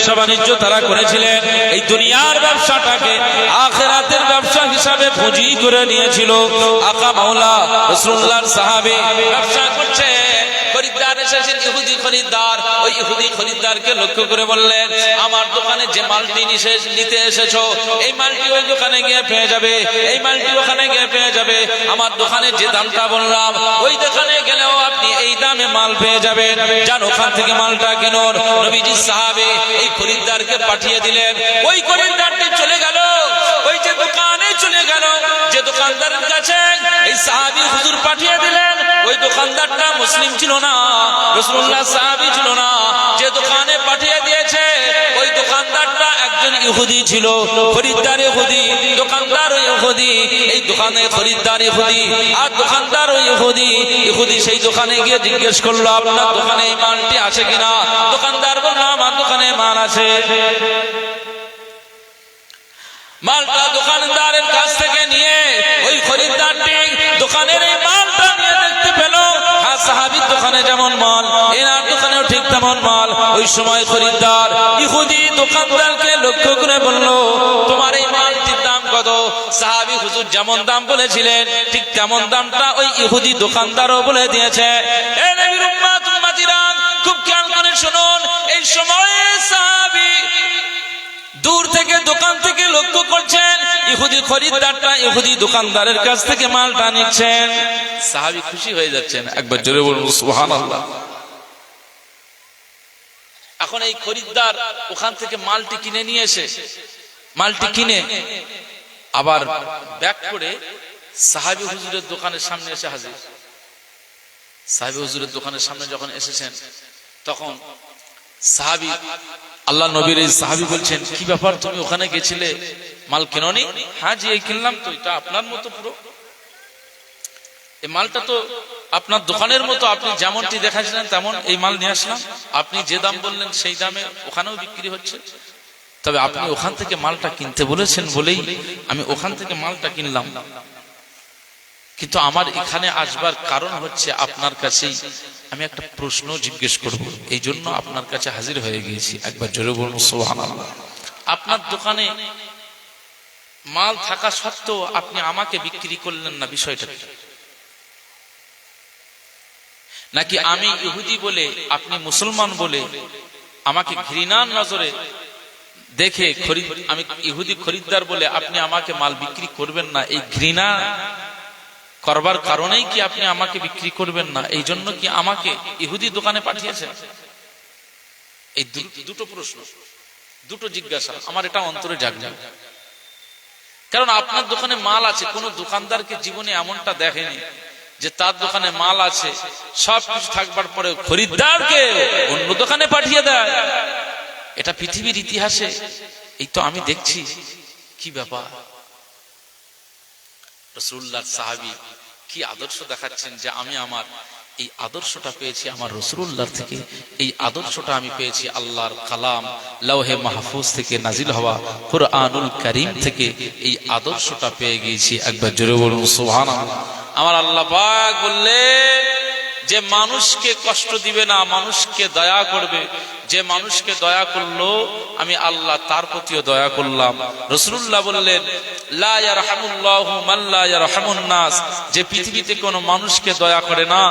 ব্যবসা বাণিজ্য তারা করেছিলেন, এই দুনিয়ার ব্যবসাটাকে আখিরাতের ব্যবসা হিসাবে পুঁজি করে নিয়েছিল। আকা মাওলা রাসূলুল্লাহর সাহাবী ব্যবসা করছে, খরিদ্দার এসেছেন, ইহুদি খরিদ্দার। ওই ইহুদি খরিদ্দারকে লক্ষ্য করে বললেন, আমার দোকানে যে মালটি নিতে এসেছো, এই মালটি ওই দোকানে গিয়ে পেয়ে যাবে, এই মালটি ওখানে গিয়ে পেয়ে যাবে। আমার দোকানে যে দামটা বললাম, ওই দোকানে গেলেও আপনি এই দামে মাল পেয়ে যাবেন, যান ওখান থেকে মালটা কিনুন। নবীজি সাহাবী এই খরিদ্দারকে পাঠিয়ে দিলেন। ওই খরিদ্দারটি চলে গেল, ওই যে দোকানে চলে গেল, যে দোকানদারের কাছে এই সাহাবী হুজুর পাঠিয়ে দিলেন, ওই দোকানদারটা মুসলিম ছিল না, রাসূলুল্লাহ সাহাবী ছিল না। যে দোকানে পাঠিয়ে দিয়েছে ওই দোকানদারটা একজন ইহুদি ছিল। খরিদ্দার ইহুদি, দোকানদার ইহুদি, এই দোকানে খরিদ্দার ইহুদি আর দোকানদার ইহুদি। ইহুদি সেই দোকানে গিয়ে জিজ্ঞেস করলো, আপনার দোকানে এই মালটি আছে কিনা? দোকানদার বলল, আমার দোকানে মাল আছে। মালটা দোকানদারের কাছ থেকে নিয়ে ওই খরিদ্দারটি দোকানের এই মালটা নিয়ে দেখতে পেল, হ্যাঁ সাহাবীর দোকানে যেমন মাল, এনার দোকানেও ঠিক তেমন মাল। ওই সময় খরিদ্দার ইহুদি দোকানদারকে লক্ষ্য করে বলল, তোমার এই মালটির দাম কত? সাহাবী হুজুর যেমন দাম বলেছিলেন ঠিক তেমন দামটা ওই ইহুদি দোকানদারও বলে দিয়েছে। এ নবীর উম্মত উম্মতিরা, খুব খেয়াল করে শুনুন। এই সময় সাহাবী দূর থেকে দোকান থেকে লক্ষ্য করছেন, ইহুদি খরিদ্দারটা ইহুদি দোকানদারের কাছ থেকে মালটা নিচ্ছেন। সাহাবী খুশি হয়ে যাচ্ছেন, একবার জোরে বলুন সুবহানাল্লাহ। এখন এই খরিদ্দার ওখান থেকে মালটি কিনে নিয়ে এসে, মালটি কিনে আবার ব্যাক করে সাহাবী হুজুরের দোকানের সামনে এসে হাজির। সাহাবী হুজুরের দোকানের সামনে যখন এসেছেন, তখন সাহাবী, আল্লাহ নবীর এই সাহাবী বলছেন, কি ব্যাপার, তুমি ওখানে গেছিলে, মাল কেননি? হ্যাঁ জি, এই কিনলাম তো, এটা আপনার মতো পুরো, এই মালটা তো আপনার দোকানের মতো, আপনি যেমনটি দেখাচ্ছিলেন তেমন এই মাল নিয়ে আসলাম। আপনি যে দাম বললেন সেই দামে ওখানেও বিক্রি হচ্ছে, তবে আপনি ওখান থেকে মালটা কিনতে বলেছেন বলেই আমি ওখান থেকে মালটা কিনলাম। কিন্তু আমার এখানে আসবার কারণ হচ্ছে আপনার কাছেই আমি একটা প্রশ্ন জিজ্ঞেস করব, এই জন্য আপনার কাছে হাজির হয়ে গিয়েছি। একবার জোরে বলুন সুবহানাল্লাহ। আপনার দোকানে মাল থাকা সত্ত্বেও আপনি আমাকে বিক্রি করলেন না, বিষয়টা কি? নাকি আমি ইহুদি বলে, আপনি মুসলমান বলে আমাকে ঘৃণার নজরে দেখে, আমি ইহুদি খরিদ্দার বলে আপনি আমাকে মাল বিক্রি করবেন না, এই ঘৃণা করবার কারণেই কি আপনি আমাকে বিক্রি করবেন না? এই জন্য কি আমাকে ইহুদি দোকানে পাঠিয়েছেন? এই দুটো প্রশ্ন, দুটো জিজ্ঞাসা আমার এটা অন্তরে জাগলো। কারণ আপনার দোকানে মাল আছে, কোন দোকানদারকে জীবনে এমনটা দেখেনি যে তার দোকানে মাল আছে, সবকিছু থাকবার পরে খরিদ্দারকে অন্য দোকানে পাঠিয়ে দেয়। এটা পৃথিবীর ইতিহাসে এই তো আমি দেখছি। কি ব্যাপার? রাসূলুল্লাহ সাহাবী কি আদর্শ দেখাচ্ছেন যে আমি আমার এই আদর্শটা পেয়েছি আমার রাসূলুল্লাহ থেকে, এই আদর্শটা আমি পেয়েছি আল্লাহর কালাম লৌহে মাহফুজ থেকে নাজিল হওয়া কুরআনুল কারীম থেকে, এই আদর্শটা পেয়ে গিয়েছি। একবার জোরে বলুন সুবহানাল্লাহ। আমার আল্লাহ পাক বললেন যে মানুষকে কষ্ট দিবে না, মানুষকে দয়া করবে। যে মানুষকে দয়া করলো আমি আল্লাহ তার প্রতিও দয়া করলাম। রাসূলুল্লাহ বললেন, লা ইয়ারহামুল্লাহু মান লা ইয়ারহামুন নাস, যে পৃথিবীতে কোনো মানুষকে দয়া করে না,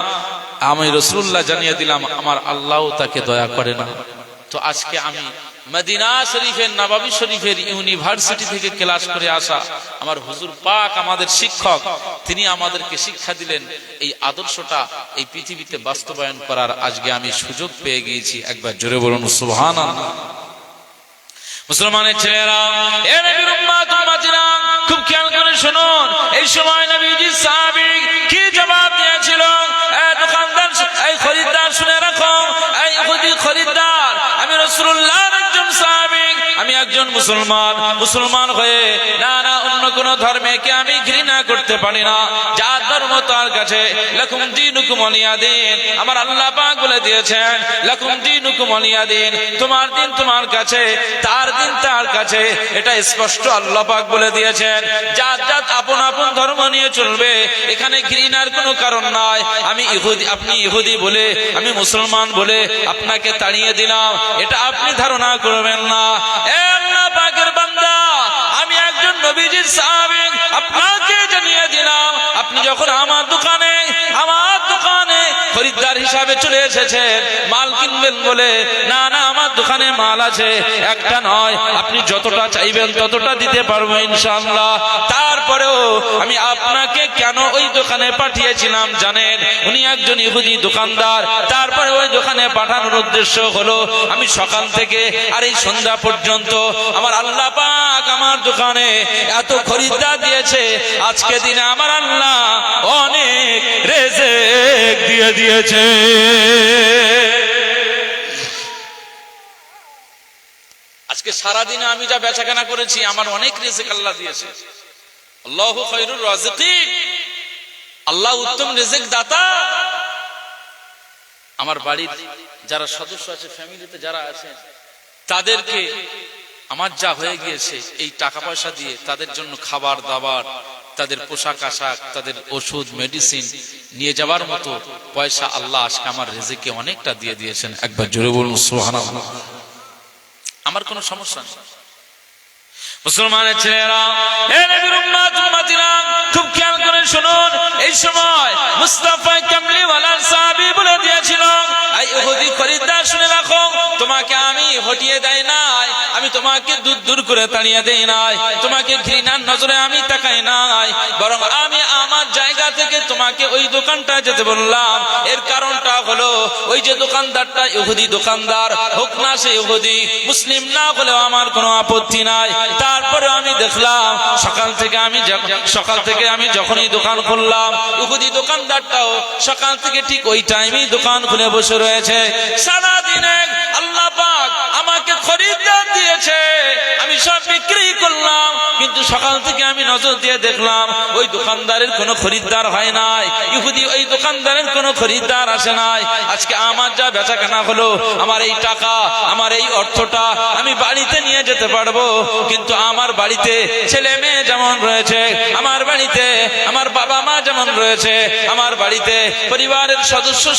আমি রাসূলুল্লাহ জানিয়ে দিলাম আমার আল্লাহও তাকে দয়া করে না। তো আজকে আমি মদিনা শরীফের নববী শরীফের ইউনিভার্সিটি থেকে ক্লাস করে আসা আমার হুজুর পাক, আমাদের শিক্ষক, তিনি আমাদেরকে শিক্ষা দিলেন এই আদর্শটা এই পৃথিবীতে বাস্তবায়ন করার আজকে আমি সুযোগ পেয়ে গিয়েছি। একবার জোরে বলুন সুবহানাল্লাহ। মুসলমানের ছেলেরা, এ নবীর উম্মত উম্মতিরা, খুব খেয়াল করে শুনুন। এই সময় নবীজি সাহাবী কি জবাব দিয়েছিল? এই দোকানদার, এই খরিদ্দার, শুনে রাখো, এই ইহুদি খরিদ্দার, আমি রাসূলুল্লাহর একজন সাহাবী, আমি আমি একজন মুসলমান হয়ে না অন্য কোন ধর্মকে আমি ঘৃণা করতে পারি না। যার ধর্ম তার কাছে, লাকুম দীনুকুম ওয়ালিয়া দীন। আমার আল্লাহ পাক বলে দিয়েছেন লাকুম দীনুকুম ওয়ালিয়া দীন, তোমার দিন তোমার কাছে, তার দিন তার কাছে। এটা স্পষ্ট আল্লাহ পাক বলে দিয়েছেন। যার আপন আপন ধর্ম নিয়ে চলবে, এখানে ঘৃণার কোনো কারণ নাই। আমি ইহুদি, আপনি ইহুদি বলে, আমি মুসলমান বলে আপনাকে তাড়িয়ে দিলাম, এটা আপনি ধারণা করবেন না। এ আল্লাহ পাকের বান্দা, আমি একজন নবীজির সাহাবী, আপনাকে জানিয়ে দিলাম, আপনি যখন আমার দোকানে খরিদ্দার হিসাবে চলে এসেছেন মাল কিনবেন বলে, না আমার দোকানে মাল আছে, একটা নয়, আপনি যতটা চাইবেন ততটা দিতে পারবো ইনশাআল্লাহ। তারপরেও আমি আপনাকে কেন ওই দোকানে পাঠিয়েছিলাম জানেন? উনি একজন ইহুদি দোকানদার। তারপরে ওই দোকানে পাঠানোর উদ্দেশ্য হলো, আমি সকাল থেকে আর এই সন্ধ্যা পর্যন্ত আমার আল্লাহ পাক আমার দোকানে এত খরিদ্দার দিয়েছে, আজকে দিনে আমার আল্লাহ অনেক রিজিক দিয়ে দিয়েছে। আজকে সারাদিনে আমি যা বেচাকেনা করেছি, আমার অনেক রিজিক আল্লাহ দিয়েছে। আল্লাহু খায়রুর রাজিকিন, আল্লাহ উত্তম রিজিক দাতা। আমার বাড়ির যারা সদস্য আছে, ফ্যামিলিতে যারা আছে, তাদেরকে আমার যা হয়ে গিয়েছে এই টাকা পয়সা দিয়ে তাদের জন্য খাবার দাবার, তাদের পোশাক আশাক, তাদের ওষুধ মেডিসিন নিয়ে যাবার মতো পয়সা আল্লাহ আজকে আমার রিজিকে অনেকটা দিয়ে দিয়েছেন। একবার জোরে বলুন সুবহানাল্লাহ। আমার কোনো সমস্যা নেই। মুসলমানের ছেলেরা, হে নবীর উম্মত উম্মতিরা, খুব খেয়াল করে শুনুন। এই সময় মুস্তাফা কামলি ওয়ালা সাহাবী বলে দিয়েছিল, এই ইহুদি খরিদ্দার শুনে রাখো, তোমাকে আমি হটিয়ে দেই নাই, আমি তোমাকে দূর করে তাড়িয়ে দেই নাই, তোমাকে ঘৃণার নজরে আমি তাকাই নাই, বরং আমি আমার জায়গা থেকে তোমাকে ওই দোকানটা যেতে বললাম। এর কারণটা হলো, ওই যে দোকানদারটা ইহুদি দোকানদার হোক না সে ইহুদি, মুসলিম না হলেও আমার কোনো আপত্তি নাই। তারপরে আমি দেখলাম সকাল থেকে আমি যখনই দোকান খুললাম, ইহুদি দোকানদারটাও সকাল থেকে ঠিক ওই টাইমেই দোকান খুলে বসে রয়েছে। সারাদিনে আল্লাহ পাক আমাকে খরিদ্দার দিয়েছে, আমি সব বিক্রি করলাম, কিন্তু সকাল থেকে আমি নজর দিয়ে দেখলাম ওই দোকানদারের কোনো খরিদ্দার হয় নাই, ইহুদি ওই দোকানদারের কোনো খরিদ্দার আসে নাই। আজকে আমার যা বেচাকেনা হলো, আমার এই টাকা, আমার এই অর্থটা আমি বাড়িতে নিয়ে যেতে পারবো, কিন্তু আমার বাড়িতে ছেলে মেয়ে যেমন রয়েছে, আমার বাড়িতে আমার বাবা মা যেমন রয়েছে, আমার বাড়িতে পরিবারের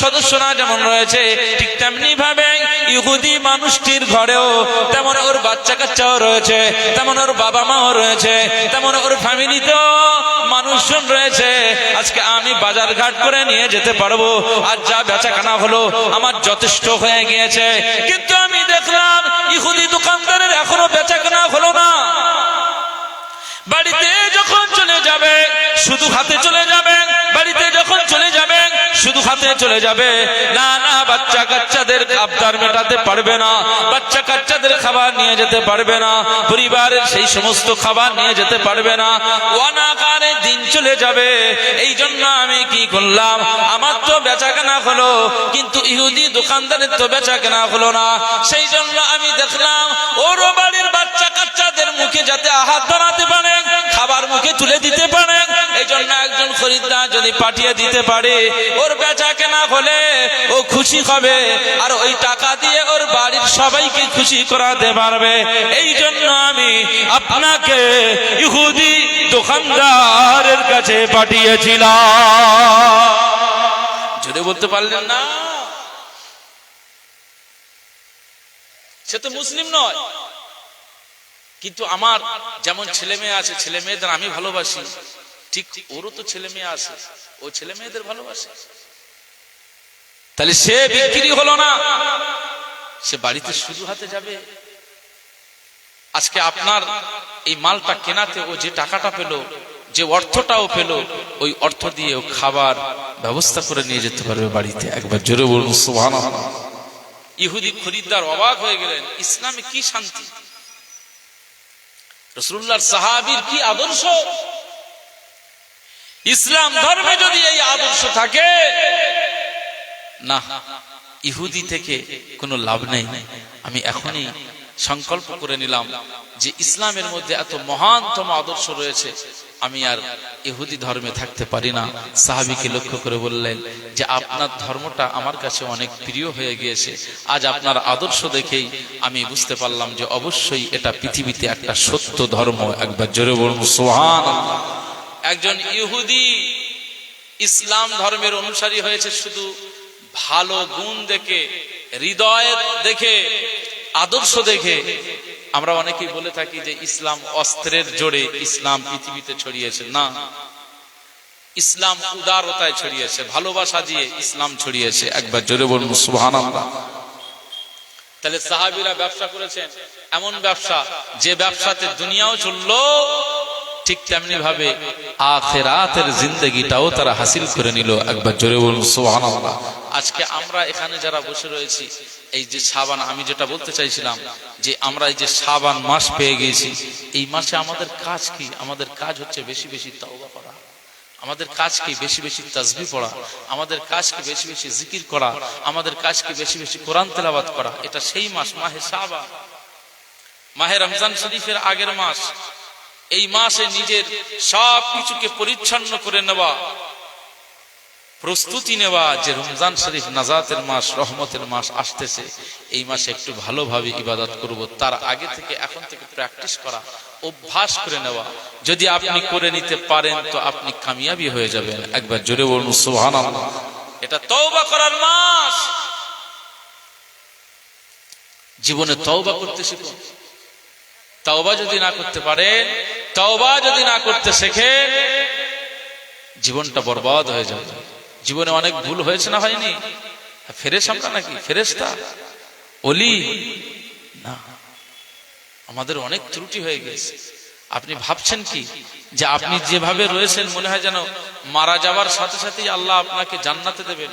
সদস্যরা যেমন রয়েছে, ঠিক তেমনি ভাবে ইহুদি মানুষটির ঘরেও তেমন ওর বাচ্চা কাচ্চাও রয়েছে, তেমন ওর বাবা মাও রয়েছে, তেমন ওর ফ্যামিলিতেও মানুষজন রয়েছে। আজকে আমি বাজার ঘাট করে নিয়ে যেতে পারবো, আর যা বেচাকেনা হলো আমার যথেষ্ট হয়ে গিয়েছে। কিন্তু আমি দেখলাম ইহুদি দোকানদারের এখনো বেচাকেনা হলো না। বাড়িতে যখন চলে যাবে শুধু হাতে চলে যাবে, বাড়িতে যখন চলে যাবে শুধু হাতে চলে যাবে, না বাচ্চা কাচ্চাদের আবদার মেটাতে পারবে না, বাচ্চা কাচ্চাদের খাবার নিয়ে যেতে পারবে না, পরিবারের সেই সমস্ত খাবার নিয়ে যেতে পারবে না, অনাকারে দিন চলে যাবে। এই জন্য আমি কি করলাম, আমার তো বেচাকেনা হলো, কিন্তু ইহুদি দোকানদারের তো বেচাকেনা হলো না। সেই জন্য আমি দেখলাম ওর বাড়ির বাচ্চা কাচ্চাদের মুখে যাতে আহার বানাতে পারে, খাবার মুখে তুলে দিতে পারে, এই জন্য একজন খরিদ্দার যদি পাঠিয়ে দিতে পারে, ওর বেচাকেনা হলে ও খুশি হবে, আর ওই টাকা দিয়ে ওর বাড়ির সবাইকে খুশি করাতে পারবে। এই জন্য আমি আপনাকে ইহুদি দোকানদারের কাছে পাঠিয়েছিলাম। যদি বলতে পারলেন না, সে তো মুসলিম নয়, কিন্তু আমার যেমন ছেলে মেয়ে আছে, ছেলে মেয়েদের আমি ভালোবাসি, ঠিক ওরও তো ছেলে মেয়ে আছে, ও ছেলে মেয়েদের ভালোবাসে। তাহলে সে বিক্রি হলো না, সে বাড়িতে শুধু হাতে যাবে। আজকে আপনার এই মালটা কেনাতে ও যে টাকাটা পেল, যে অর্থটাও পেল, ওই অর্থ দিয়ে ও খাবার ব্যবস্থা করে নিয়ে যেতে পারবে বাড়িতে। একবার জোরে বলুন সুবহানাল্লাহ। ইহুদি খরিদ্দার অবাক হয়ে গেলেন, ইসলামে কি শান্তি, রাসূলুল্লাহর সাহাবীর কি আদর্শ, ইসলাম ধর্মে যদি এই আদর্শ থাকে, না ইহুদি থেকে কোনো লাভ নেই। আমি এখনই সংকল্প করে নিলাম যে ইসলামের মধ্যে এত মহানতম আদর্শ রয়েছে, আমি আর ইহুদি ধর্মে থাকতে পারি না। সাহাবীকে লক্ষ্য করে বললেন যে আপনার ধর্মটা আমার কাছে অনেক প্রিয় হয়ে গিয়েছে, আজ আপনার আদর্শ দেখেই আমি বুঝতে পারলাম যে অবশ্যই এটা পৃথিবীতে একটা সত্য ধর্ম। একবার জোরে বলুন সুবহানাল্লাহ। একজন ইহুদি ইসলাম ধর্মের অনুসারী হয়েছে শুধু ভালো গুণ দেখে, হৃদয় দেখে, আদর্শ দেখে। আমরা অনেকেই বলে থাকি যে ইসলাম অস্ত্রের জোরে ইসলাম পৃথিবীতে ছড়িয়েছে। না, ইসলাম উদারতায় ছড়িয়েছে, ভালোবাসা দিয়ে ইসলাম ছড়িয়েছে। একবার জোরে বলুন সুবহানাল্লাহ। তাহলে সাহাবীরা ব্যবসা করেছেন, এমন ব্যবসা যে ব্যবসাতে দুনিয়াও চললো, ঠিক তেমনি ভাবে আখিরাতের জিন্দেগিটাও তারা হাসিল করে নিল। একবার জোরে বলুন সুবহানাল্লাহ। আজকে আমরা এখানে যারা বসে রয়েছি, এই যে শাবান, আমি যেটা বলতে চাইছিলাম যে আমরা এই যে শাবান মাস পেয়ে গেছি, এই মাসে আমাদের কাজ কি? আমাদের কাজ হচ্ছে বেশি বেশি তাওবা করা, আমাদের কাজ কি বেশি বেশি তাসবিহ পড়া, আমাদের কাজ কি বেশি বেশি জিকির করা, আমাদের কাজ কি বেশি বেশি কোরআন তেলাওয়াত করা। এটা সেই মাস, মাহে শাবান, মাহে রমজান শরীফের আগের মাস। এই মাসে নিজের সব কিছুকে পরিচ্ছন্ন করে নেওয়া, প্রস্তুতি নেওয়া যে রমজান শরীফ নাজাতের মাস, রহমতের মাস আসতেছে, এই মাসে একটু ভালোভাবে ইবাদত করব। তার আগে থেকে এখন থেকে প্র্যাকটিস করা, অভ্যাস করে নেওয়া। যদি আপনি করে নিতে পারেন তো আপনি কামিয়াবি হয়ে যাবেন। একবার জোরে বলুন সুবহানাল্লাহ। এটা তওবা করার মাস। জীবনে তওবা করতে শিখুন। তওবা যদি না করতে পারেন, তওবা যদি না করতে শেখেন, জীবনটা বরবাদ হয়ে যাবে। জীবনে অনেক ভুল হয়েছে না হয়নি? ফেরেশতা আমরা নাকি ফেরেশতা, ওলি না, আমাদের অনেক ত্রুটি হয়ে গেছে। আপনি ভাবছেন কি যে আপনি যেভাবে রয়েছেন মনে হয় যেন মারা যাওয়ার সাথে সাথেই আল্লাহ আপনাকে জান্নাতে দেবেন?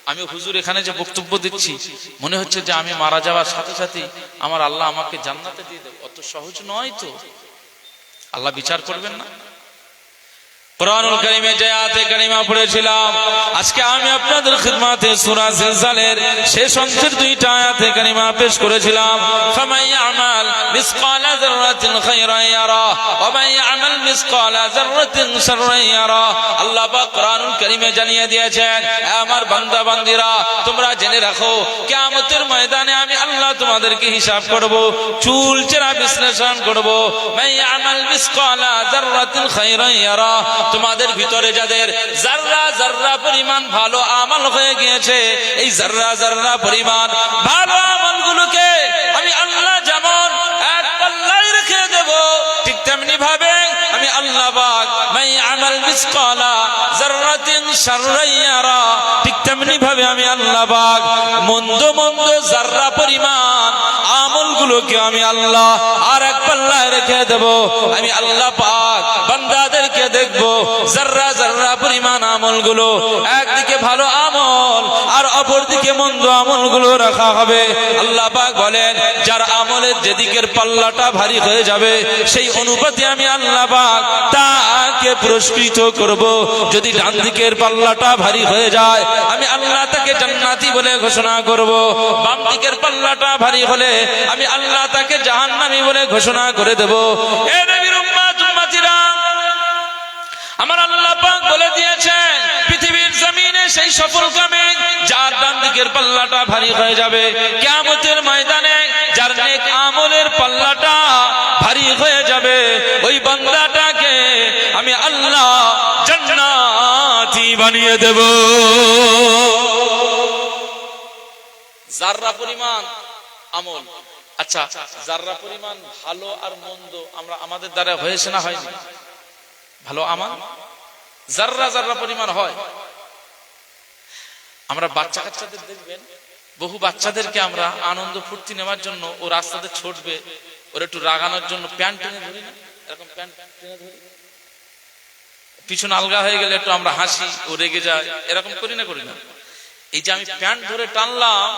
আমি হুজুর এখানে যে বক্তব্য দিচ্ছি মনে হচ্ছে যে আমি মারা যাওয়ার সাথে সাথেই আমার আল্লাহ আমাকে জান্নাতে দিয়ে দেবে। অত সহজ নয় তো। আল্লাহ বিচার করবেন না? কুরআনুল কারীমে যে আয়াতে কারিমা পড়েছিলাম, আজকে আমি আপনাদের খিদমতে সূরা জিলজালের শেষ অংশের দুইটা আয়াতে কারিমা পেশ করেছিলাম। ফামান ইয়ামাল মিসকালা যাররাতিন খায়রান ইয়ারা ওয়া মান ইয়ামাল মিসকালা যাররাতিন শাররান ইয়ারা। আল্লাহ পাক কুরআনুল কারীমে জানিয়ে দিয়েছেন, আমার বান্দা বান্দীরা তোমরা জেনে রাখো, কিয়ামতের ময়দানে আমি আল্লাহ তোমাদেরকে হিসাব করব, চুলচেরা বিশ্লেষণ করব। মান ইয়ামাল মিসকালা যাররাতিন খায়রান ইয়ারা, তোমাদের ভিতরে যাদের জাররা জাররা পরিমাণ ভালো আমল হয়ে গিয়েছে, এই জাররা জাররা পরিমাণ ভালো আমলগুলোকে আমি আল্লাহ যেমন এক পাল্লায় রেখে দেব, ঠিক তেমনি ভাবে আমি আল্লাহ পাক মান আমাল মিসকালা যাররাতিন শাররান ইয়ারা, ঠিক তেমনি ভাবে আমি আল্লাহ পাক মন্দ মন্দ জাররা পরিমাণ আমলগুলোকে আমি আল্লাহ আর এক পাল্লায় রেখে দেব। আমি আল্লাহ পাক বান্দাদেরকে দেখব, জাররা জাররা পরিমাণ আমলগুলো একদিকে ভালো আমল আর অপরদিকে মন্দ আমলগুলো রাখা হবে। আল্লাহ পাক বলেন, যার আমলের যেদিকের পাল্লাটা ভারী হয়ে যাবে সেই অনুপাতে আমি আল্লাহ পাক তাকে পুরস্কৃত করব। যদি ডান দিকের পাল্লাটা ভারী হয়ে যায় আমি আল্লাহ তাকে জান্নাতি বলে ঘোষণা করব। বাম দিকের পাল্লাটা ভারী হলে আমি আল্লাহ তাকে জাহান্নামী বলে ঘোষণা করে দেব। এ নবীর উম্মত উম্মতিরা, আমার আল্লাহ পাক বলে দিয়েছেন, পৃথিবীর জমিনে সেই সফল কামে যার ডান দিকের পাল্লাটা ভারী হয়ে যাবে, কিয়ামতের ময়দানে যার নেক আমলের পাল্লাটা ভারী হয়ে যাবে, ওই বান্দাটাকে আমি আল্লাহ জান্নাতি বানিয়ে দেব। জাররা পরিমাণ আমল। আচ্ছা, জাররা পরিমাণ ভালো আর মন্দ আমরা আমাদের দ্বারা হয়েছে না হয়নি? ভালো আমল জাররা জাররা পরিমাণ হয়। আমরা বাচ্চা কাচ্চাদের দেখবেন, বহু বাচ্চাদেরকে আমরা আনন্দ ফুর্তি নেওয়ার জন্য ও রাস্তাতে ছুটবে, ওর একটু রাগানোর জন্য প্যান্ট টেনে ধরি না, এরকম প্যান্ট টেনে ধরি, পিছনে আলগা হয়ে গেলে একটু আমরা হাসি, ও রেগে যায়, এরকম করি না করি না? এই যে আমি প্যান্ট ধরে টানলাম,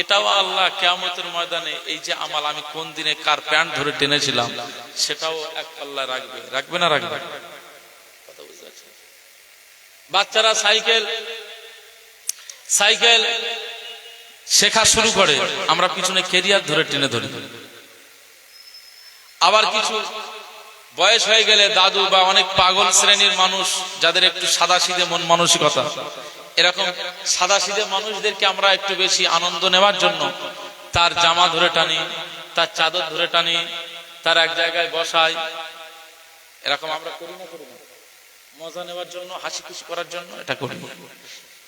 এটাও আল্লাহ কিয়ামতের ময়দানে এই যে আমাল আমি কোন দিনে কার প্যান্ট ধরে টেনেছিলাম সেটাও এক পাল্লা রাখবে। রাখবে না রাখবে? বাচ্চারা সাইকেল শেখা শুরু করে, আমরা পিছনে ক্যারিয়ার ধরে টেনে ধরি, আবার কিছু বয়স হয়ে গেলে দাদু বা অনেক পাগল শ্রেণীর মানুষ যাদের একটু সাদাসিধে মন মানসিকতা, এরকম সাদাসিধে মানুষদেরকে আমরা একটু বেশি আনন্দ নেওয়ার জন্য তার জামা ধরে টানি, তার চাদর ধরে টানি, তার এক জায়গায় বসাই। এরকম আমরা করি না? করি না? মজা নেওয়ার জন্য, হাসি খুশি করার জন্য এটা করি।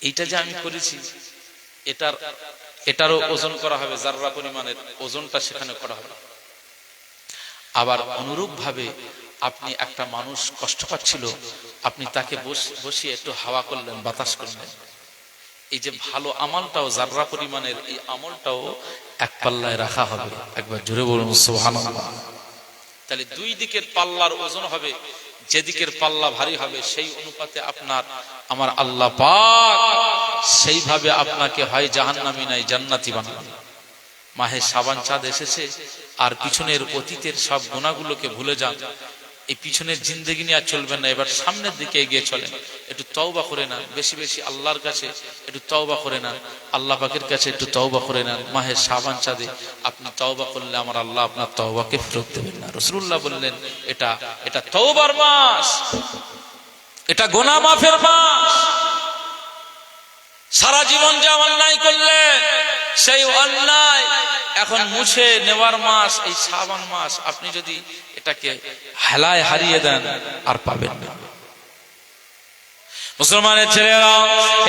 এইটা যে আমি করেছি, এটারও ওজন করা হবে, জাররা পরিমাণের ওজনটা সেখানে করা হবে। আবার অনুরূপ ভাবে আপনি একটা মানুষ কষ্ট পাচ্ছিল, আপনি তাকে বসিয়ে একটু হাওয়া করলেন, বাতাস করলেন, এই যে ভালো আমলটাও, জাররা পরিমাণের এই আমলটাও এক পাল্লায় রাখা হবে। একবার জোরে বলুন সুবহানাল্লাহ। তাহলে দুই দিকের পাল্লার ওজন হবে, যেদিকের পাল্লা ভারী হবে সেই অনুপাতে আপনার আমার আল্লাহ পাক সেইভাবে আপনাকে হয় জাহান্নামী নাই জান্নাতি বানাবেন। মাহে শাবান চাঁদ এসেছে, আর পিছনের অতীতের সব গুনাহগুলোকে ভুলে যান। এই পিছনের জিন্দেগি নিয়ে আর চলবেন না, এবার সামনের দিকে এগিয়ে চলেন। একটু তওবা করে নেন, বেশি বেশি আল্লাহর কাছে একটু তওবা করে নেন, আল্লাহ পাকের কাছে একটু তওবা করে নেন। মাহে শাবান চাঁদে আপনি তওবা করলে আমার আল্লাহ আপনার তওবাকে ফেরত দেবেন না। রাসূলুল্লাহ বললেন এটা তওবার মাস, এটা গুনাহ মাফের মাস। সারা জীবন যা অন্যায় করলেন সেই অন্যায় এখন মুছে নেওয়ার মাস এই শাবান মাস। আপনি যদি এটাকে হেলায় হারিয়ে দেন আর পাবেন না। মুসলমানের ছেলেরা,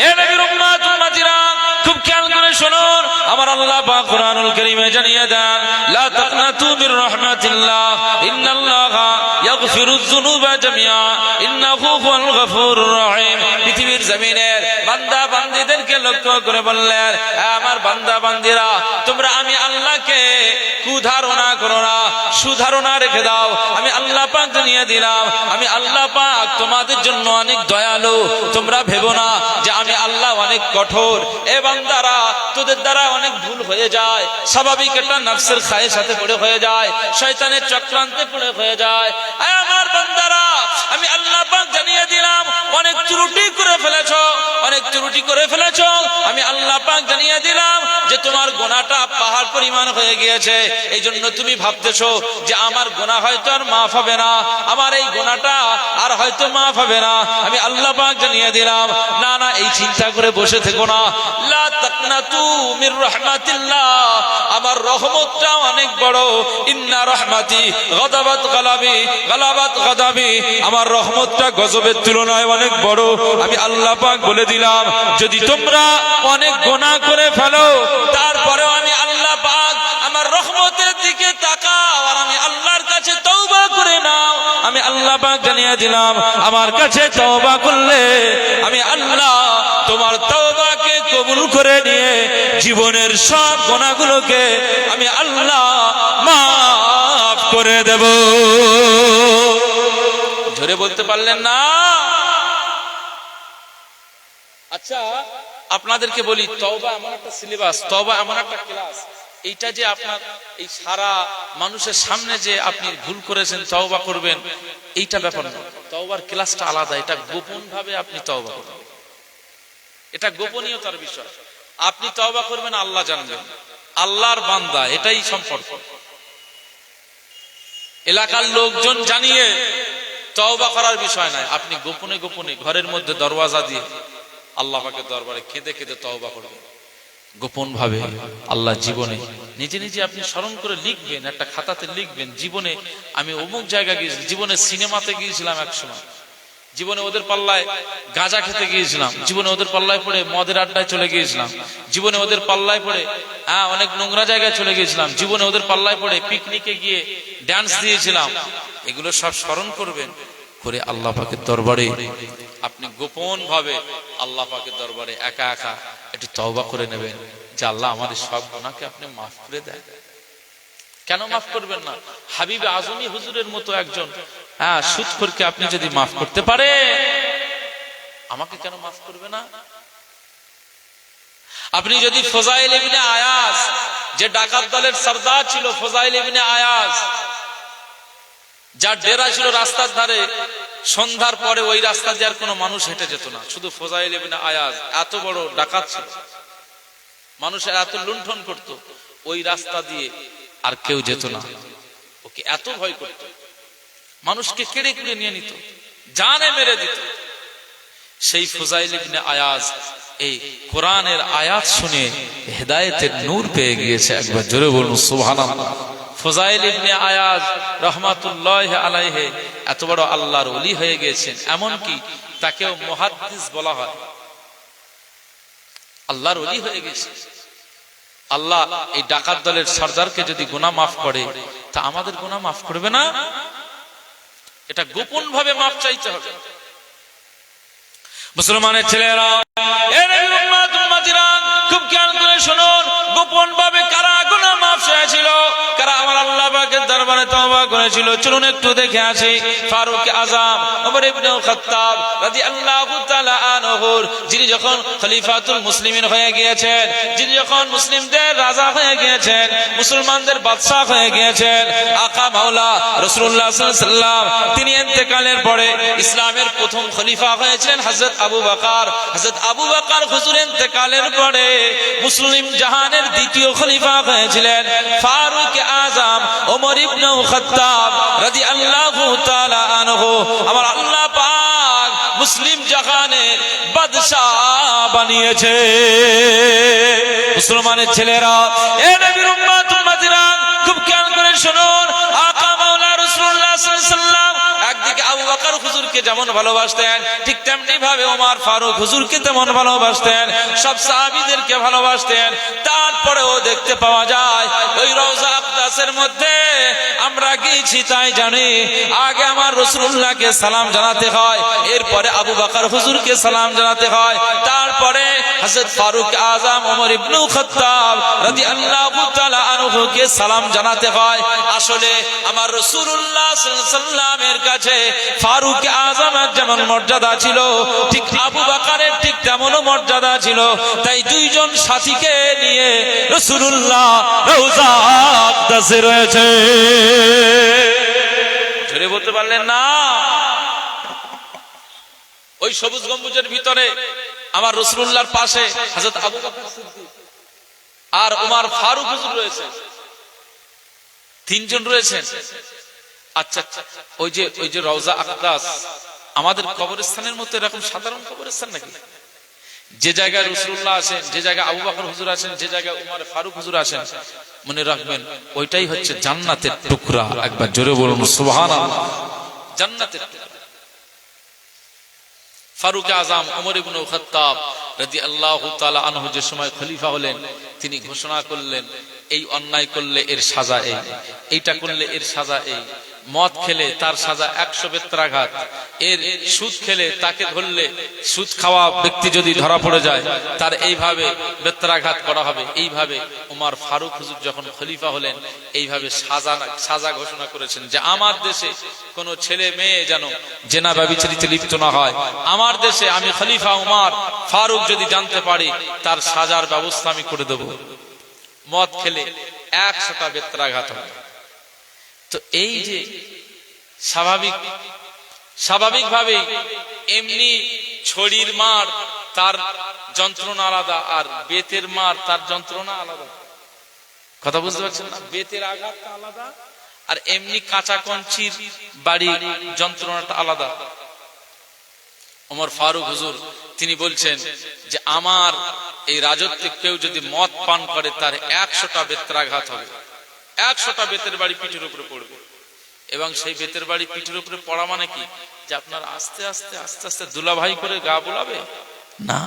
হে নবীর উম্মত উম্মতিরা, খুব খেয়াল করে শুনুন। আমার আল্লাহ পাক কুরআনুল কারীমে জানিয়ে দেন, লা তাকনাতু মির রাহমাতিল্লাহ ইন্নাল্লাহা ইয়াগফিরুয যুনুবা জামিআ ইন্নাহু হুয়াল গফুরুর রহিম। পৃথিবীর জমিনের বান্দা বান্দীদেরকে লক্ষ্য করে বললেন, আমার বান্দা বান্দীরা, তোমরা আমি আল্লাহকে কুধারণা করো না, সুধারণা রেখে দাও। আমি আল্লাহ পাক জানিয়ে দিলাম, আমি আল্লাহ পাক তোমাদের জন্য অনেক দয়ালু। তোমরা ভেবো না যে আমি আল্লাহ অনেক কঠোর। এ বান্দারা, তোদের দ্বারা অনেক ভুল হয়ে যায়, স্বাভাবিক একটা নফসের খায়ের সাথে পড়ে হয়ে যায়, শয়তানের চক্রান্তে পড়ে হয়ে যায়। আমার বান্দারা, আমি আল্লাহ পাক জানিয়ে দিলাম অনেক ত্রুটি করে ফেলেছো, অনেক ত্রুটি করে ফেলেছো। আমি আল্লাহ পাক জানিয়ে দিলাম যে তোমার গুনাহটা পাহাড় পরিমাণ হয়ে গিয়েছে। এই জন্য তুমি ভাবতেছো যে আমার গুনাহ হয়তো আর মাফ হবে না, আমার এই গুনাহটা আর হয়তো মাফ হবে না। আমি আল্লাহ পাক জানিয়ে দিলাম, না না, এই চিন্তা করে বসে থেকো না। লা তাকনাতু মির রাহমাতিল্লাহ, আমার রহমতটা অনেক বড়। ইন্না রাহমাতি গাদাবাত গালাবি গালাবাত গাদাবি, আমার রহমতটা গজবের তুলনায় অনেক বড়। আমি আল্লাহ পাক বলে দিলাম, যদি তোমরা অনেক গুনাহ করে ফেলো, তারপরেও আমি আল্লাহ পাক আমার রহমতের দিকে তাকাও আর আমি আল্লাহর কাছে তওবা করে নাও। আমি আল্লাহ পাক জানিয়ে দিলাম, আমার কাছে তওবা করলে আমি আল্লাহ তোমার তওবাকে কবুল করে নিয়ে জীবনের সব গুনাহগুলোকে আমি আল্লাহ মাফ করে দেব। জোরে বলতে পারলেন না? আচ্ছা, আপনাদেরকে বলি, তওবা এমন একটা সিলেবাস, তওবা এমন একটা ক্লাস, এইটা যে আপনার এই সারা মানুষের সামনে যে আপনি ভুল করেছেন তওবা করবেন, এইটা ব্যাপার না। তওবার ক্লাসটা আলাদা, এটা গোপন ভাবে আপনি তওবা করবেন, এটা গোপনীয়তার বিষয়। আপনি তওবা করবেন, আল্লাহ জানবেন, আল্লাহর বান্দা, এটাই সম্পর্ক। এলাকার লোকজন জানিয়ে তওবা করার বিষয় নয়। আপনি গোপনে গোপনে ঘরের মধ্যে দরওয়াজা দিয়ে আল্লাহ পাকের দরবারে কেঁদে কেঁদে তওবা করবেন, গোপন ভাবে। আল্লাহ জীবনে নিজে নিজে আপনি স্মরণ করে লিখবেন, একটা খাতাতে লিখবেন, জীবনে আমি অমুক জায়গা গিয়েছিলাম, জীবনে সিনেমাতে গিয়েছিলাম এক সময়, জীবনে ওদের পাল্লায় গাঁজা খেতে গিয়েছিলাম, জীবনে ওদের পাল্লায় পড়ে মদের আড্ডায় চলে গিয়েছিলাম, জীবনে ওদের পাল্লায় পড়ে অনেক নোংরা জায়গায় চলে গিয়েছিলাম, জীবনে ওদের পাল্লায় পড়ে পিকনিকে গিয়ে ডান্স দিয়েছিলাম। এগুলো সব স্মরণ করবেন, করে আল্লাহ পাকের দরবারে আপনি গোপন ভাবে আল্লাহ পাকের দরবারে একা একা একটু তওবা করে নেবেন যে আল্লাহ আমাদের সব গুনাহকে আপনি মাফ করে দেন। কেন মাফ করবেন না? হাবিবে আজমি হুজুরের মতো একজন সুদখোরকে আপনি যদি মাফ করতে পারে, আমাকে কেন মাফ করবে না? আপনি যদি ফজাইল ইবনে আয়াজ, যে ডাকাত দলের সরদার ছিল ফজাইল ইবনে আয়াজ, যার ডেরা ছিল রাস্তার ধারে, সন্ধ্যার পরে ওই রাস্তা দিয়ে আর কোনো মানুষ হেঁটে যেত না, শুধু ফজাইল ইবনে আয়াজ, এত বড় ডাকাত ছিল, মানুষের এত লুণ্ঠন করত, ওই রাস্তা দিয়ে আর কেউ যেত না। ও ওকে এত ভয় করত, মানুষকে কেড়ে কুড়ে নিয়ে নিত, জানে মেরে দিত। সেই ফুজাইল ইবনে আয়াজ এই কোরআনের আয়াত শুনে হেদায়েতের নূর পেয়ে গিয়েছে। একবার জোরে বলুন সুবহানাল্লাহ। ফুজাইল ইবনে আয়াজ রাহমাতুল্লাহ আলাইহি এত বড় আল্লাহর ওলি হয়ে গিয়েছেন, এমনকি তাকেও মুহাদ্দিস বলা হয়, আল্লাহর ওলি হয়ে গেছে। আল্লাহ এই ডাকাত দলের সর্দারকে যদি গুনাহ মাফ করে, তা আমাদের গুনাহ মাফ করবে না? এটা গোপন ভাবে মাফ চাইতে হবে। মুসলমানের ছেলেরা, খুব খেয়াল করে শুনুন, গোপন ভাবে কারা গুনাহ মাফ চাইছিল, কারা আমার আল্লাহ পাকের দরবারে তওবা করেছিল, চলুন একটু দেখে আসি। ফারুক আযম ওমর ইবনে খাত্তাব রাদিয়াল্লাহু তাআলা আনহু, যিনি যখন খলিফাতুল মুসলিমিন হয়ে গিয়েছেন, যিনি যখন মুসলিমদের রাজা হয়ে গিয়েছেন, মুসলমানদের বাদশা হয়ে গিয়েছেন, আকা মাওলা রাসূলুল্লাহ সাল্লাল্লাহু আলাইহি ওয়াসাল্লাম, তিনি ইন্তেকালের পরে ইসলামের প্রথম খলিফা হয়েছিলেন হযরত আবু বকর। হযরত আবু বকর হুজুর ইন্তেকালের পরে মুসলিম জাহানের দ্বিতীয় খলিফা হয়েছিলেন ফারুক আযম ওমর ইবনে খাত্তাব রাদিয়াল্লাহু তাআলা আনহু। আমার আল্লাহ পাক মুসলিম জাহানের বাদশা বানিয়েছে। মুসলমানের ছেলেরা, এ নবীর উম্মত উম্মতিরা, খুব খেয়াল করে শুনুন, আকা মাওলা রাসূলুল্লাহ সাল্লাল্লাহু আলাইহি ওয়াসাল্লাম একদিকে আবু বকর হুজুরকে যেমন ভালোবাসতেন, ঠিক তেমনি ভাবে ওমর ফারুক হুজুরকে তেমন ভালোবাসতেন, সব সাহাবীদেরকে ভালোবাসতেন। তারপরেও দেখতে পাওয়া যায় ওই রওজা আকদাসের মধ্যে আমরা গিয়েছি তাই জানি, আগে আমার রাসূলুল্লাহকে সালাম জানাতে হয়, এরপরে আবু বকর হুজুরকে সালাম জানাতে হয়, তারপরে হযরত ফারুক আযম ওমর ইবনে খাত্তাব রাদিয়াল্লাহু তাআলা আনহুকে সালাম জানাতে হয়। আসলে আমার রাসূলুল্লাহ সাল্লাল্লাহু আলাইহি ওয়াসাল্লামের কাছে ফারুক আযমের যেমন মর্যাদা ছিল, ঠিক আবু বকরের ঠিক তেমনও মর্যাদা ছিল। তাই দুইজন সাথীকে নিয়ে রাসূলুল্লাহ রওজা আকদাসে রয়েছে। জোরে বলতে পারলেন না? ওই সবুজ গম্বুজের ভিতরে আমার রাসূলুল্লাহর পাশে হযরত আবু বকর সিদ্দিক আর ওমর ফারুক হুজুর রয়েছে, তিনজন রয়েছেন। আচ্ছা, ওই যে রওজা আকদাস আমাদের কবরস্থানের মতো এরকম সাধারণ কবরস্থান নাকি? যে জায়গায় রাসূলুল্লাহ আছেন, যে জায়গায় আবু বকর হুজুর আছেন, যে জায়গায় ওমর ফারুক হুজুর আছেন, মনে রাখবেন ওইটাই হচ্ছে জান্নাতের টুকরা। একবার জোরে বলুন সুবহানাল্লাহ। জান্নাতের টুকরা। ফারুক আযম ওমর ইবনে খাত্তাব রাদিয়াল্লাহু তাআলা আনহু যে সময় খলিফা হলেন, তিনি ঘোষণা করলেন, এই অন্যায় করলে এর সাজা এই, এইটা করলে এর সাজা এই, মদ খেলে তার সাজা 100 বেত্রাঘাত, এর সুদ খেলে তাকে ধরলে, সুদ খাওয়া ব্যক্তি যদি ধরা পড়ে যায় তার এইভাবে বেত্রাঘাত করা হবে। এইভাবে ওমর ফারুক হুজুর যখন খলিফা হলেন, এইভাবে সাজা ঘোষণা করেছেন যে আমার দেশে কোন ছেলে মেয়ে যেন জেনা ব্যভিচারিতে লিপ্ত না হয়। আমার দেশে আমি খলিফা ওমর ফারুক যদি জানতে পারি, তার সাজার ব্যবস্থা আমি করে দেব। মদ খেলে 100টা বেত্রাঘাত হবে। তো এই যে স্বাভাবিকভাবে এমনি ছড়ির মার তার যন্ত্রণা আলাদা, আর বেতের মার তার যন্ত্রণা আলাদা। কথা বুঝতে পারছেন না? বেতের আঘাতটা আলাদা, আর এমনি কাঁচা কঞ্চির বাড়ি যন্ত্রণাটা আলাদা। ওমর ফারুক হুজুর তিনি বলছেন যে আমার এই রাজত্বে কেউ যদি মদ পান করে তার 100টা বেত্রাঘাত হবে, 100টা বেতের বাড়ি পিঠের উপরে পড়বে। এবং সেই বেতের বাড়ি পিঠের উপরে পড়া মানে কি, যে আপনার আস্তে আস্তে আস্তে আস্তে দুলাভাই করে গা বুলাবে না,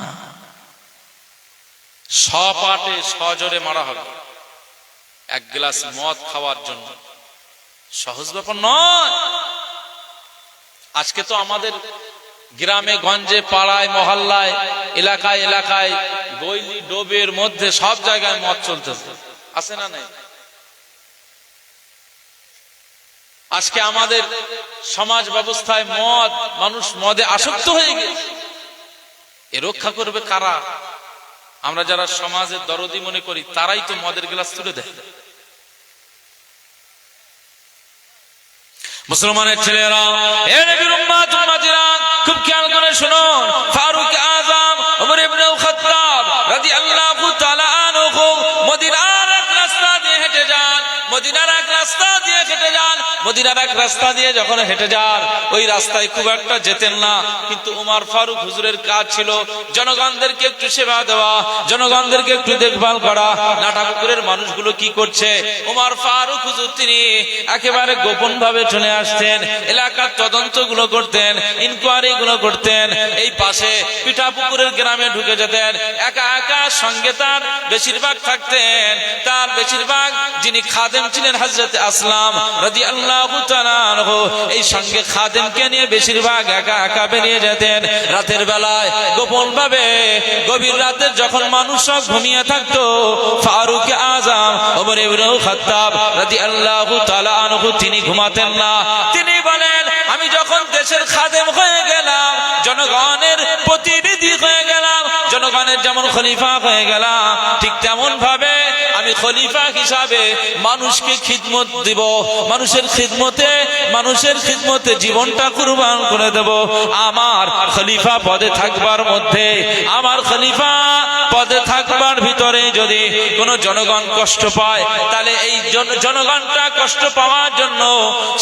সপাটে সজোরে মারা হবে এক গ্লাস মদ খাওয়ার জন্য। সহজ ব্যাপার নয়। আজকে তো আমাদের গ্রামে গঞ্জে পাড়ায় মহল্লায় এলাকায় এলাকায় বইলি ডোবের মধ্যে সব জায়গায় মদ চলতেছে, আছে না নাই? আজকে আমাদের সমাজ ব্যবস্থায় মদ, মানুষ মদে আসক্ত হয়ে গেছে। এ রক্ষা করবে কারা? আমরা যারা সমাজের দরদি মনে করি তারাই তো মদের গ্লাস তুলে দেয়। মুসলমানের ছেলেরা, এ নবীর উম্মত উম্মতিরা, খুব খেয়াল করে শুনুন, ফারুক আযম ওমর ইবনে খাত্তাব রাদিয়াল্লাহু তাআলা আনহু মদিনার এক রাস্তা দিয়ে হেঁটে যান। মদিনার এক রাস্তা দিয়ে হেঁটে যান, মদিনার এক রাস্তা দিয়ে যখন হেঁটে যান, ওই রাস্তায় খুব একটা যেতেন না, কিন্তু উমর ফারুক হুজুরের কাজ ছিল জনগণদেরকে একটু সেবা দেওয়া, জনগণদেরকে একটু দেখভাল করা। নাটাপুকুরের মানুষগুলো কি করছে, উমর ফারুক হুজুর তিনি একেবারে গোপন ভাবে চলে আসতেন, এলাকার তদন্ত গুলো করতেন, ইনকোয়ারি গুলো করতেন। এই পাশে পিঠাপুকুরের গ্রামে ঢুকে যেতেন, একা একা, সঙ্গে তার বেশিরভাগ থাকতেন, তার বেশিরভাগ যিনি খাদেম ছিলেন হযরত আসলাম রাদিয়াল্লাহু তাআলা আনহু, এই সঙ্গে খাদেমকে নিয়ে বেশিরভাগ একা একা বেরিয়ে যেতেন রাতের বেলায় গোপন ভাবে। গভীর রাতে যখন মানুষ সব ঘুমিয়ে থাকতো, ফারুক আজম ওমর ইবনে খাত্তাব রাদিয়াল্লাহু তাআলা আনহু তিনি ঘুমাতেন না। তিনি বলেন, আমি যখন দেশের খাদেম হয়ে গেলাম, জনগণের প্রতিনিধি হয়ে গেলাম, জনগণের যেমন খলিফা হয়ে গেলাম, ঠিক তেমন ভাবে আমি খলিফা হিসাবে মানুষকে খিদমত দিব, মানুষের খিদমতে জীবনটা কুরবান করে দেব। আমার খলিফা পদে থাকবার মধ্যে, আমার খলিফা পদে থাকবার ভিতরে যদি কোনো জনগণ কষ্ট পায়, তাহলে এই জনগণটা কষ্ট পাওয়ার জন্য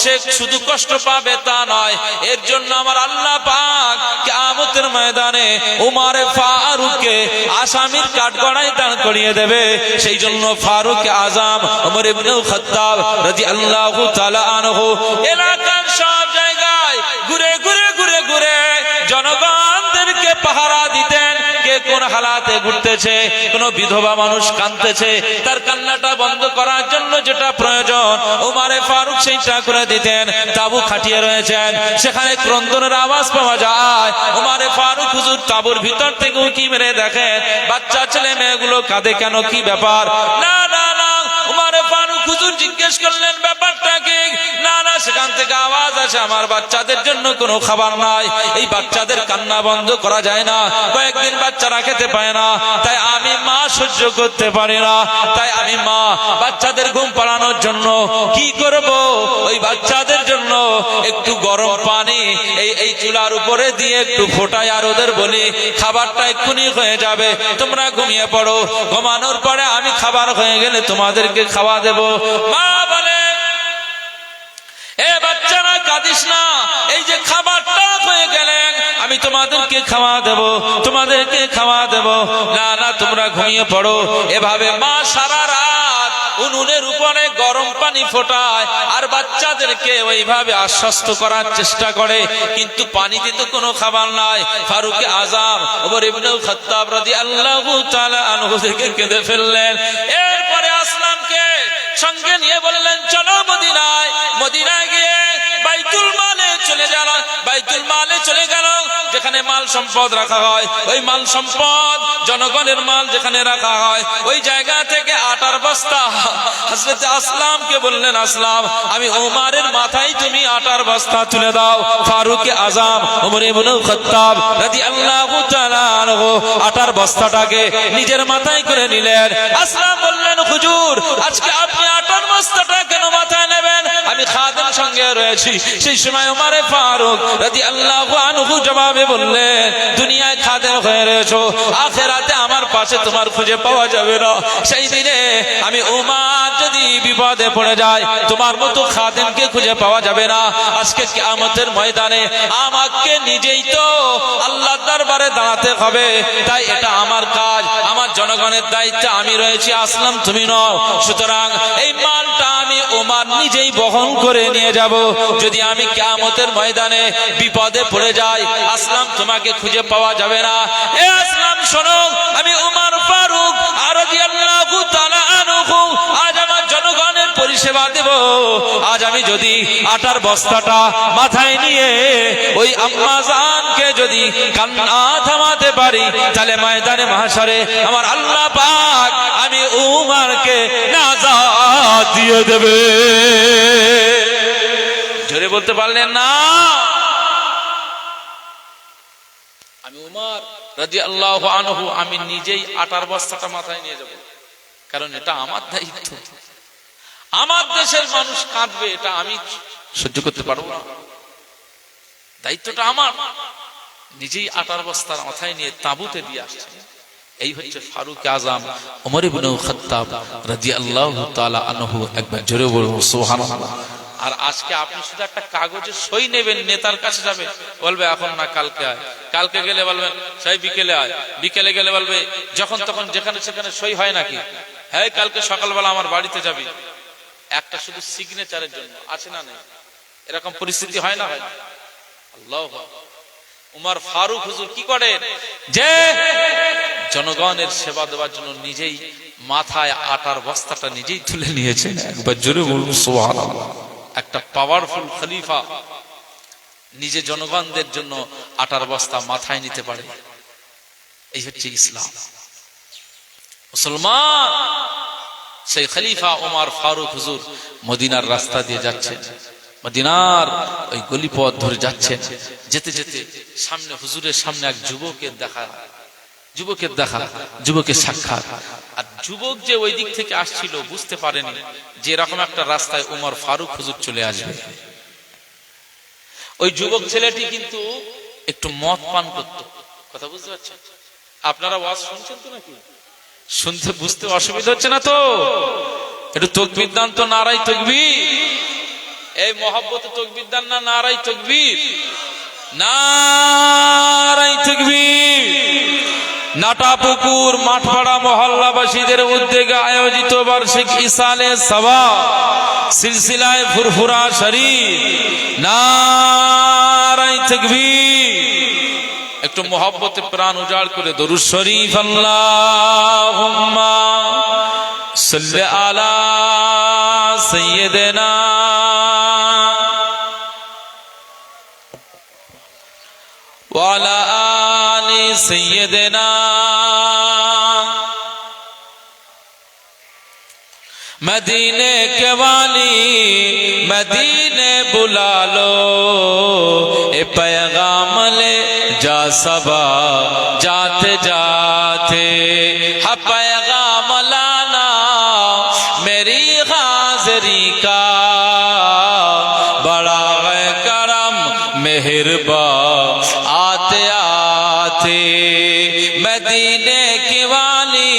সে শুধু কষ্ট পাবে তা নয়, এর জন্য আমার আল্লাহ পাক কিয়ামতের ময়দানে উমর ফারুককে আসামির কাঠগড়ায় দাঁড় করিয়ে দেবে। সেই জন্য ফারুক আজম ওমর ইবনে খাত্তাব রাদিয়াল্লাহু তাআলা আনহু এলাকার সব জায়গায় ঘুরে ঘুরে জনগণদেরকে পাহারা দিতেন। কে কোন হালাতে ঘুরতেছে, কোন বিধবা মানুষ কাঁদতেছে, তার কান্নাটা বন্ধ করার জন্য যেটা প্রয়োজন উমর ফারুক সেইটা করে দিতেন। তাবু খাটিয়ে রয়েছেন, সেখানে ক্রন্দনের আওয়াজ পাওয়া যায়, উমর ফারুক হুজুর তাবুর ভিতর থেকে উঁকি মেরে দেখেন বাচ্চা ছেলে মেয়েগুলো কাঁদে কেন, কি ব্যাপার? না না না, উমর ফারুক হুজুর জিজ্ঞেস করলেন ব্যাপারটা কি? না না, সেখান থেকে আওয়াজ আসে, আমার বাচ্চাদের জন্য কোনো খাবার নাই, এই বাচ্চাদের কান্না বন্ধ করা যায় না, কয়েকদিন বাচ্চারা খেতে পায় না, তাই আমি মা সহ্য করতে পারি না, তাই আমি মা বাচ্চাদের ঘুম পাড়ানোর জন্য কি করব, ওই বাচ্চাদের জন্য একটু গরম পানি এই চুলার উপরে দিয়ে একটু ফোটাই, আর ওদের বলি খাবারটা এক্ষুনি হয়ে যাবে, তোমরা ঘুমিয়ে পড়ো, ঘুমানোর পরে আমি খাবার হয়ে গেলে তোমাদেরকে খাওয়া দেব। মা বলে, এ বাচ্চারা কাঁদিস না, এই যে খাবারটা হয়ে গেলেন আমি তোমাদেরকে খাওয়া দেব, না না তোমরা ঘুমিয়ে পড়ো। এভাবে মা সারা রাত উনুনের উপরে গরম পানি ফোটায় আর বাচ্চাদেরকে ওইভাবে আশ্বস্ত করার চেষ্টা করে, কিন্তু পানিতে তো কোনো খাবার নাই। ফারুক আজম ওমর ইবনে খাত্তাব রাদিয়াল্লাহু তাআলা আনহু থেকে কেঁদে ফেললেন। এরপরে আসলামকে সঙ্গে নিয়ে বললেন, চলো মদিনায় গিয়ে বাইতুল মালে চলে গেল, যেখানে মাল সম্পদ রাখা হয়, ওই মাল সম্পদ জনগণের মাল যেখানে রাখা হয়, ওই জায়গা থেকে আটার বস্তা হযরত আসলামকে বললেন, আসলাম আমি উমরের মাথায় তুমি আটার বস্তা তুলে দাও। ফারুক আজম ওমর ইবনে খাত্তাব রাদিয়াল্লাহু তাআলা আনহু আটার বস্তাটাকে নিজের মাথায় করে নিলেন। আসলাম বললেন, হুজুর আজকে আপনি আটার বস্তাটা কেন মাথায় নেবেন? আমি খাদেম সঙ্গে রয়েছি। সেই সময় উমর ফারুক রাদিয়াল্লাহু আনহু জবাবে বললেন, দুনিয়ায় খাদেম হয়ে রয়েছো, আখিরাতে আমার পাশে তোমার খুঁজে পাওয়া যাবে না। সেই দিনে আমি উমর যদি বিপদে পড়ে যায়, তোমার মতো খাদেমকে খুঁজে পাওয়া যাবে না। আজকে কিয়ামতের ময়দানে আমাকে নিজেই তো আল্লাহর দরবারে দাঁড়াতে হবে, তাই এটা আমার কাজ, আমার জনগণের দায়িত্বে আমি রয়েছি, আসলাম তুমি নও। সুতরাং এই মালটা আমি উমর নিজেই বহন করে নিয়ে যাব। যদি আমি কিয়ামতের ময়দানে বিপদে পড়ে যাই, আসলাম তোমাকে খুঁজে পাওয়া যাবে না। এ আসলাম শোনো, আমি উমর ফারুক রাদিয়াল্লাহু তাআলা আনহু আজ আমার জনগণের পরিষেবা দেব। আজ আমি যদি আটার বস্তাটা মাথায় নিয়ে ওই আম্মা জানকে যদি কান্না থামাতে পারি, তাহলে ময়দানে মাহশরে আমার আল্লাহ পাক আমি উমরকে নাজাত দিয়ে দেবে। জোরে বলতে পারলেন না? আমি উমর রাদিয়াল্লাহু আনহু আমি নিজেই আটার বস্তাটা মাথায় নিয়ে যাব, কারণ এটা আমার দায়িত্ব। আমার দেশের মানুষ কাঁদবে, এটা আমি সহ্য করতে পারবো না, দায়িত্বটা আমার। নিজেই আটার বস্তার মাথায় নিয়ে তাঁবুতে দিয়ে আসছে। এই হচ্ছে ফারুক আজম ওমর ইবনে খাত্তাব রাদিয়াল্লাহু তাআলা আনহু। একবার জোরে বলুন সুবহানাল্লাহ। আর আজকে আপনি শুধু একটা কাগজে সই নেবেন, নেতার কাছে যাবে, বলবে এখন না কালকে আয়, কালকে গেলে বলবেন সেই বিকেলে আয়, বিকেলে গেলে বলবে যখন তখন যেখানে সেখানে সই হয় নাকি, হ্যাঁ কালকে সকালবেলা আমার বাড়িতে যাবি, একটা শুধু সিগনেচারের জন্য। আছে না নেই? এরকম পরিস্থিতি হয় না? হয় না? আল্লাহু আকবার। উমর ফারুক হুজুর কি করেন, যে জনগণের সেবা দেওয়ার জন্য নিজেই মাথায় আটার বস্তাটা নিজেই তুলে নিয়েছেন। একবার জোরে বলুন সুবহানাল্লাহ। একটা পাওয়ারফুল খলিফা নিজে জনগণদের জন্য আটার বস্তা মাথায় নিতে পারে। এই হচ্ছে ইসলাম। মুসলমান সেই খলিফা ওমর ফারুক হুজুর মদিনার রাস্তা দিয়ে যাচ্ছেন, মদিনার ওই গলিপথ ধরে যাচ্ছেন। যেতে যেতে সামনে হুজুরের সামনে এক যুবকের দেখা, যুবকের সাক্ষাৎ। আর যুবক যে ওই দিক থেকে আসছিল বুঝতে পারেনি যে এরকম একটা রাস্তায় ওমর ফারুক হুজুর চলে আসবে। ওই যুবক ছেলেটি কিন্তু একটু মদ পান করত। কথা বুঝতে পারছেন? আপনারা ওয়াজ শুনছেন তো নাকি? শুনতে বুঝতে অসুবিধা হচ্ছে না তো? একটু তাকবীর দান তো, নারায়ে তাকবীর। এই মহব্বতে তাকবীর দান না নারায়ে তাকবীর? নারায়ে তাকবীর। নাটাপুকুর মাঠপাড়া মহল্লাবাসীদের উদ্যোগে আয়োজিত বার্ষিক ইসালে সওয়াব সিলসিলায় ফুরফুরা শরীফ, নারায়ে তাকবীর। একটু মহব্বতে প্রাণ উজাড় করে দরুদ শরীফ আল্লাহুম্মা সাল্লি আলা সাইয়্যিদিনা ওয়া আলা আলি সাইয়্যিদিনা मदीने के वाली मदीने बुला लो, ए पैगाम ले जा सबा जाते जाते, हा पैगाम लाना मेरी हाज़री का, बड़ा है करम मेहरबा आते आते। मदीने की वाली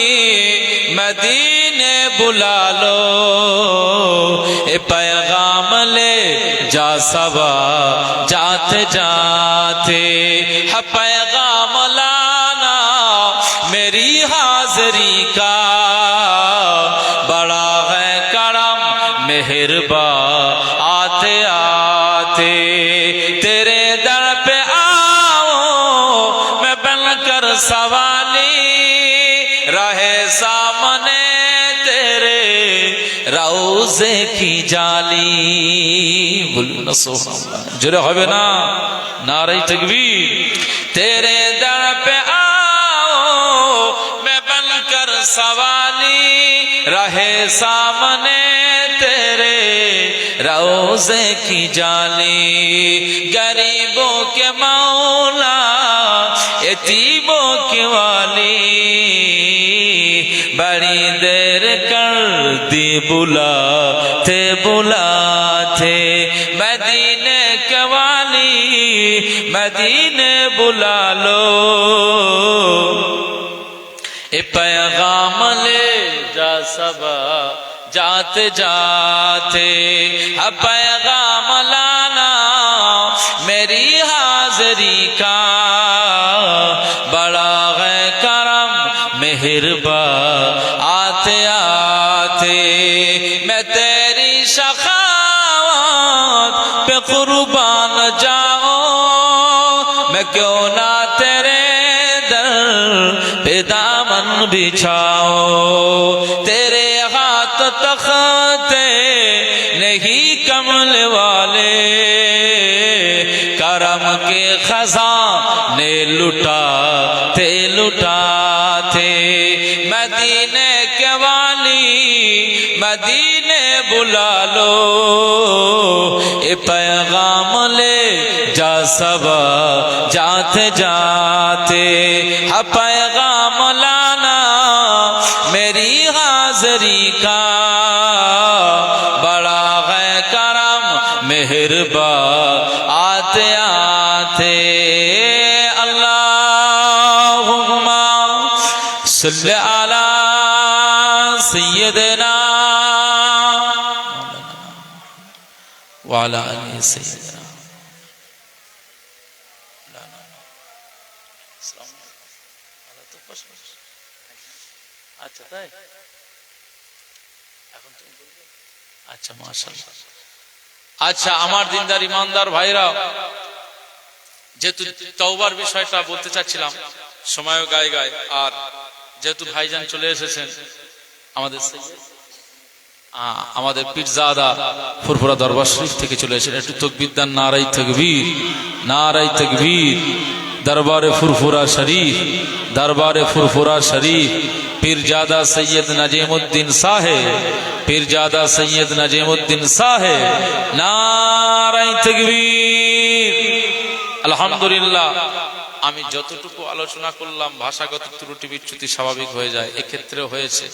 मदीने बुला लो, ए पैगाम ले जा सबा जाते जाते, है पैगाम लाना मेरी हाज़री का, बड़ा है करम मेहरबा आते आते। तेरे दर पे आओ मैं बनकर सवाली, रहे सामने तेरे रौज़े की जाली। बोलो ना सुभान अल्लाह। जोरे होबे ना नारे तकबीर। तेरे दर पे आओ मैं बनकर सवाली, रहे सामने तेरे रौज़े की जाली। गरीबों के मौला यतीमों के वाली, बड़ी देर कर दी बुलाते बुलाते। मदीने के वाली मदीने बुला लो, ए पैगाम ले जा सबा जाते जाते, हा पैगाम लाना मेरी हाज़री का, बड़ा है करम मेहरबा आते आते। मैं तेरी शखावत पे कुर्बान जाऊं, मैं क्यों ना तेरे दर पे दामन बिछाऊं। तेरे हाथ तख्ते नहीं कमल वाले, करम के खजाने लुटाते लुटाते। मदीने के वाली मदीने बुला लो, ए पैगाम ले जा सबा जाते जाते, हा पैगाम लाना मेरी हाज़री का, बड़ा है करम मेहरबा आते आते। अल्लाहुम्मा সাল্লি আলা সাইয়্যিদিনা ওয়া আলা আলি সাইয়্যিদিনা। আচ্ছা তাই, এখন তুমি বলবে? আচ্ছা মাশাআল্লাহ। আচ্ছা আমার দিনদার ইমানদার ভাইরা, যেহেতু তওবার বিষয়টা বলতে চাচ্ছিলাম, সময়ও গায়ে গায়ে, আর যেহেতু ভাইজান চলে এসেছেন আমাদের পীরজাদা ফুরফুরা দরবার শরীফ থেকে চলে এসেছেন, একটু তাকবীর দেন, নারায়ে তাকবীর, নারায়ে তাকবীর। দরবারে ফুরফুরা শরীফ, দরবারে ফুরফুরা শরীফ, পীরজাদা সৈয়দ নাজিমউদ্দিন সাহেব, পীরজাদা সৈয়দ নাজিমউদ্দিন সাহেব, নারায়ে তাকবীর। আলহামদুলিল্লাহ। আমি যতটুকু আলোচনা করলাম ভাষাগত ত্রুটি বিচ্যুতি স্বাভাবিক হয়ে যায়, এক্ষেত্রেও হয়েছে,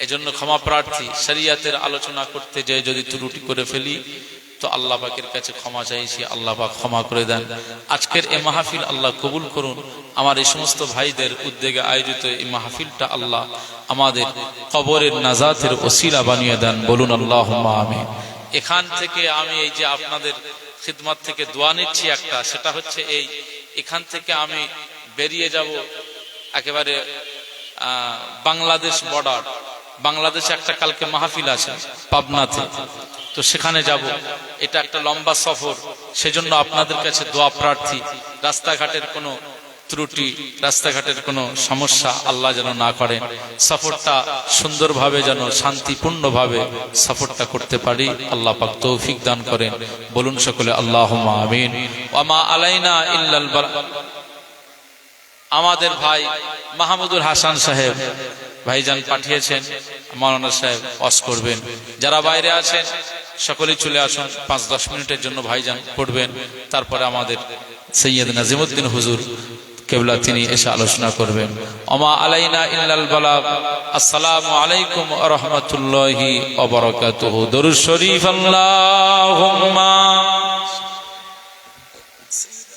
এজন্য ক্ষমা প্রার্থী। শরিয়াতের আলোচনা করতে যেয়ে যদি ত্রুটি করে ফেলি তো আল্লাহ পাকের কাছে ক্ষমা চাইছি, আল্লাহ পাক ক্ষমা করে দেন। আজকের এই মাহফিল আল্লাহ কবুল করুন। আমার এই সমস্ত ভাইদের উদ্যোগে আয়োজিত এই মাহফিলটা আল্লাহ আমাদের কবরের নাজাতের ওসিলা বানিয়ে দেন, বলুন আল্লাহুম্মা আমিন। এখান থেকে আমি এই যে আপনাদের খিদমত থেকে দোয়া নিচ্ছি একটা, সেটা হচ্ছে এই, এখান থেকে আমি বেরিয়ে যাব একেবারে বাংলাদেশ বর্ডার, বাংলাদেশে একটা কালকে মাহফিল আছে পাবনাতে, তো সেখানে যাব। এটা একটা লম্বা সফর, সেজন্য আপনাদের কাছে দোয়া প্রার্থী। রাস্তাঘাটের কোনো ত্রুটি, রাস্তাঘাটের কোনো সমস্যা আল্লাহ যেন না করেন, সফরটা সুন্দরভাবে যেন শান্তিপূর্ণভাবে সফরটা করতে পারি, আল্লাহ পাক তৌফিক দান করেন, বলুন সকলে আল্লাহুম্মা আমিন। ওয়া মা আলাইনা ইল্লাল বালাগ। আমাদের ভাই মাহমুদুল হাসান সাহেব ভাইজান পাঠিয়েছেন, মাওলানা সাহেব ওয়াজ করবেন। যারা বাইরে আছেন সকলেই চলে আসুন, 5-10 মিনিটের জন্য ভাইজান পড়বেন, তারপরে আমাদের সৈয়দ নাজিমউদ্দিন হুজুর কেবলা তিনি এসে আলোচনা করবেন। ওমা আলাইনা ইল্লাল বালাগ। আসসালামু আলাইকুম ওয়া রাহমাতুল্লাহি ওয়া বারাকাতুহু। দরুদ শরীফ আল্লাহুম্মা